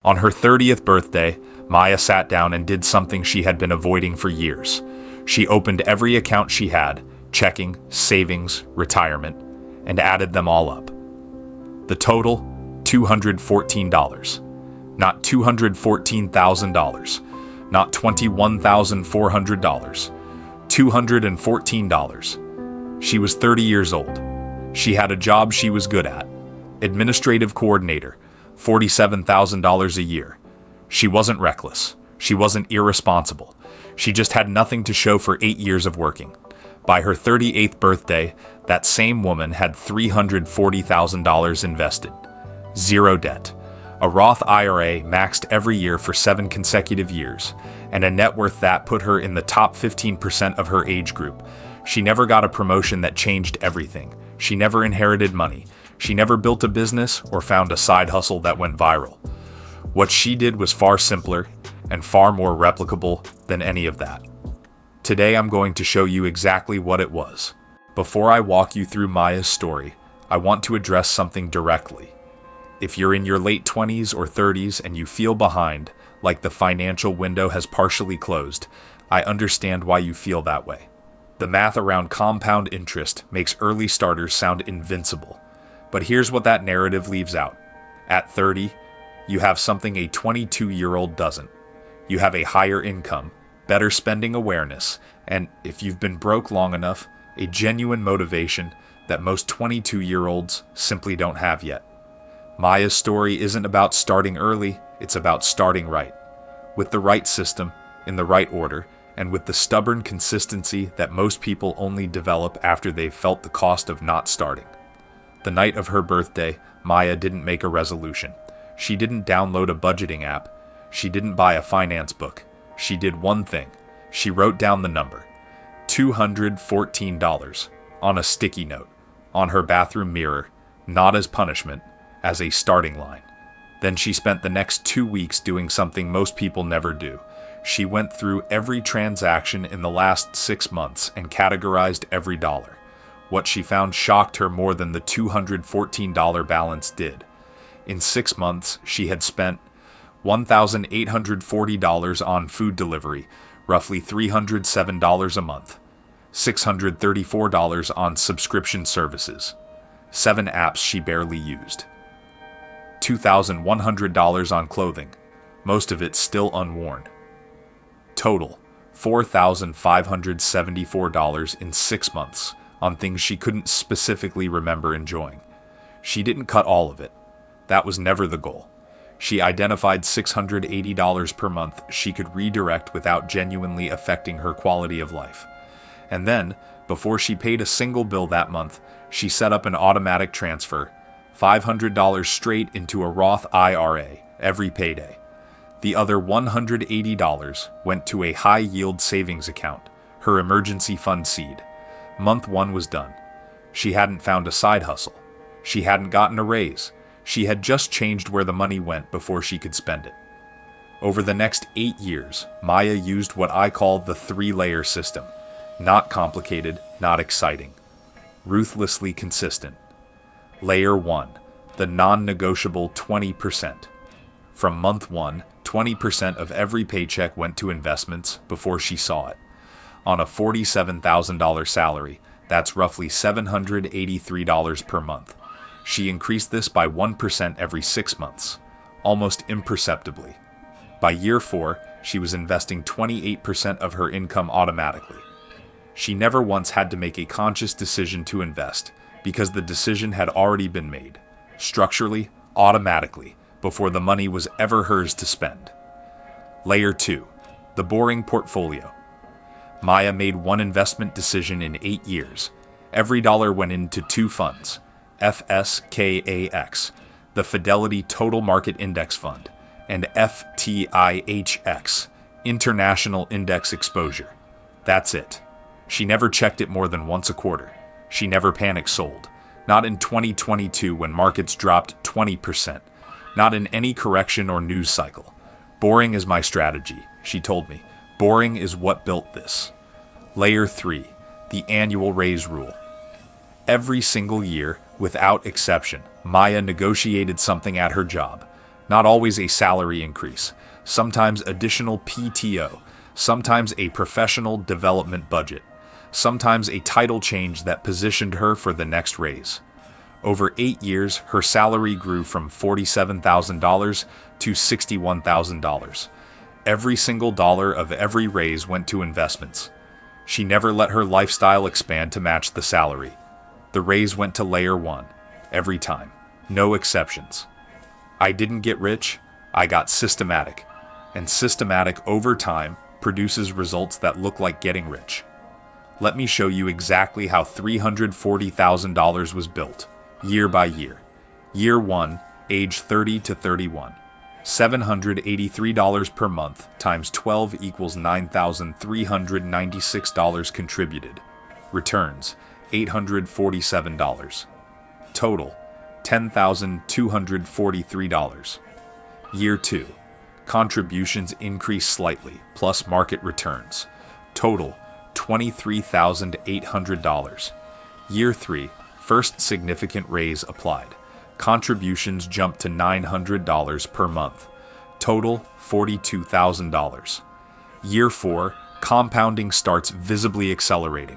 On her 30th birthday, Maya sat down and did something she had been avoiding for years. She opened every account she had, checking, savings, retirement, and added them all up. The total, $214. Not $214,000. Not $21,400. $214. She was 30 years old. She had a job she was good at. Administrative coordinator, $47,000 a year. She wasn't reckless. She wasn't irresponsible. She just had nothing to show for 8 years of working. By her 38th birthday, that same woman had $340,000 invested. Zero debt. A Roth IRA maxed every year for 7 consecutive years, and a net worth that put her in the top 15% of her age group. She never got a promotion that changed everything. She never inherited money. She never built a business or found a side hustle that went viral. What she did was far simpler and far more replicable than any of that. Today I'm going to show you exactly what it was. Before I walk you through Maya's story, I want to address something directly. If you're in your late 20s or 30s and you feel behind, like the financial window has partially closed, I understand why you feel that way. The math around compound interest makes early starters sound invincible. But here's what that narrative leaves out. At 30, you have something a 22-year-old doesn't. You have a higher income, better spending awareness, and if you've been broke long enough, a genuine motivation that most 22-year-olds simply don't have yet. Maya's story isn't about starting early, it's about starting right. With the right system, in the right order, and with the stubborn consistency that most people only develop after they've felt the cost of not starting. The night of her birthday, Maya didn't make a resolution. She didn't download a budgeting app. She didn't buy a finance book. She did one thing. She wrote down the number, $214, on a sticky note, on her bathroom mirror, not as punishment, as a starting line. Then she spent the next 2 weeks doing something most people never do. She went through every transaction in the last 6 months and categorized every dollar. What she found shocked her more than the $214 balance did. In 6 months, she had spent $1,840 on food delivery, roughly $307 a month, $634 on subscription services, 7 apps she barely used, $2,100 on clothing, most of it still unworn. Total, $4,574 in 6 months on things she couldn't specifically remember enjoying. She didn't cut all of it. That was never the goal. She identified $680 per month she could redirect without genuinely affecting her quality of life. And then, before she paid a single bill that month, she set up an automatic transfer, $500 straight into a Roth IRA every payday. The other $180 went to a high-yield savings account, her emergency fund seed. Month 1 was done. She hadn't found a side hustle. She hadn't gotten a raise. She had just changed where the money went before she could spend it. Over the next 8 years, Maya used what I call the 3-layer system. Not complicated, not exciting. Ruthlessly consistent. Layer 1, the non-negotiable 20%. From month 1, 20% of every paycheck went to investments before she saw it. On a $47,000 salary, that's roughly $783 per month. She increased this by 1% every 6 months, almost imperceptibly. By year 4, she was investing 28% of her income automatically. She never once had to make a conscious decision to invest, because the decision had already been made, structurally, automatically, before the money was ever hers to spend. Layer 2, the boring portfolio. Maya made one investment decision in 8 years. Every dollar went into 2 funds, FSKAX, the Fidelity Total Market Index Fund, and FTIHX, International Index Exposure. That's it. She never checked it more than once a quarter. She never panic sold. Not in 2022 when markets dropped 20%. Not in any correction or news cycle. Boring is my strategy, she told me. Boring is what built this. Layer 3, the annual raise rule. Every single year, without exception, Maya negotiated something at her job. Not always a salary increase, sometimes additional PTO, sometimes a professional development budget, sometimes a title change that positioned her for the next raise. Over 8 years, her salary grew from $47,000 to $61,000. Every single dollar of every raise went to investments. She never let her lifestyle expand to match the salary. The raise went to layer 1, every time. No exceptions. I didn't get rich, I got systematic. And systematic over time produces results that look like getting rich. Let me show you exactly how $340,000 was built, year by year. Year 1, age 30 to 31. $783 per month times 12 equals $9,396 contributed. Returns, $847. Total, $10,243. Year 2, contributions increase slightly, plus market returns. Total, $23,800. Year 3, first significant raise applied. Contributions jump to $900 per month. Total, $42,000. Year 4, compounding starts visibly accelerating.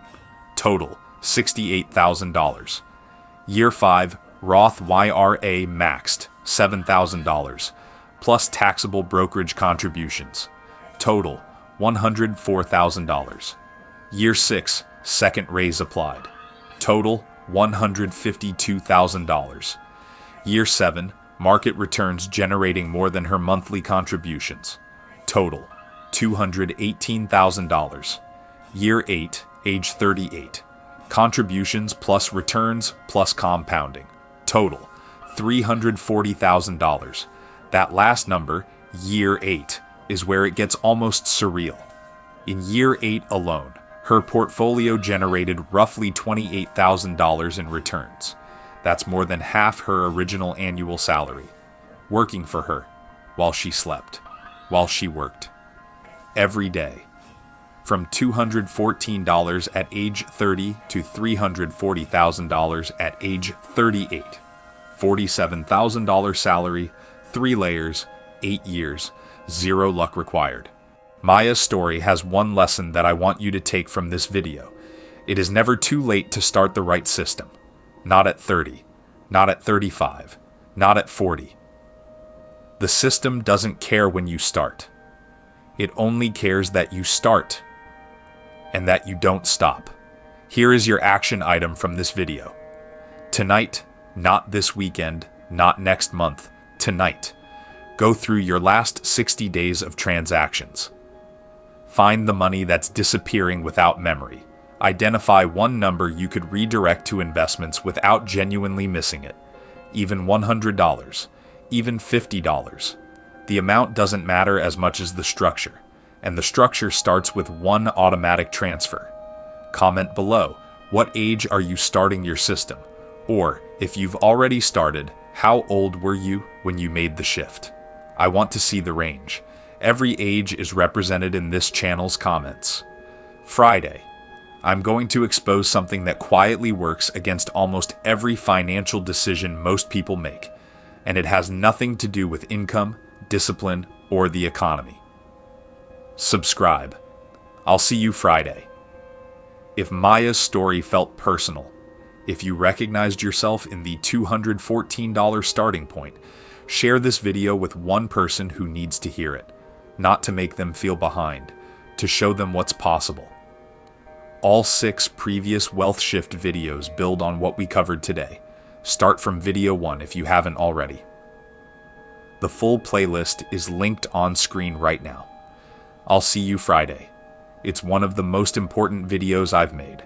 Total, $68,000. Year 5, Roth IRA maxed, $7,000, plus taxable brokerage contributions. Total, $104,000. Year 6, second raise applied. Total, $152,000. Year 7, market returns generating more than her monthly contributions. Total, $218,000. Year 8, age 38. Contributions plus returns plus compounding. Total, $340,000. That last number, year 8, is where it gets almost surreal. In year 8 alone, her portfolio generated roughly $28,000 in returns. That's more than half her original annual salary, working for her while she slept, while she worked. Every day. From $214 at age 30 to $340,000 at age 38. $47,000 salary, 3 layers, 8 years, 0 luck required. Maya's story has one lesson that I want you to take from this video. It is never too late to start the right system. Not at 30, not at 35, not at 40. The system doesn't care when you start. It only cares that you start and that you don't stop. Here is your action item from this video. Tonight, not this weekend, not next month, tonight, go through your last 60 days of transactions. Find the money that's disappearing without memory. Identify one number you could redirect to investments without genuinely missing it. Even $100, even $50. The amount doesn't matter as much as the structure, and the structure starts with one automatic transfer. Comment below, what age are you starting your system? Or, if you've already started, how old were you when you made the shift? I want to see the range. Every age is represented in this channel's comments. Friday. I'm going to expose something that quietly works against almost every financial decision most people make, and it has nothing to do with income, discipline, or the economy. Subscribe. I'll see you Friday. If Maya's story felt personal, if you recognized yourself in the $214 starting point, share this video with one person who needs to hear it, not to make them feel behind, to show them what's possible. All 6 previous Wealth Shift videos build on what we covered today. Start from video 1 if you haven't already. The full playlist is linked on screen right now. I'll see you Friday. It's one of the most important videos I've made.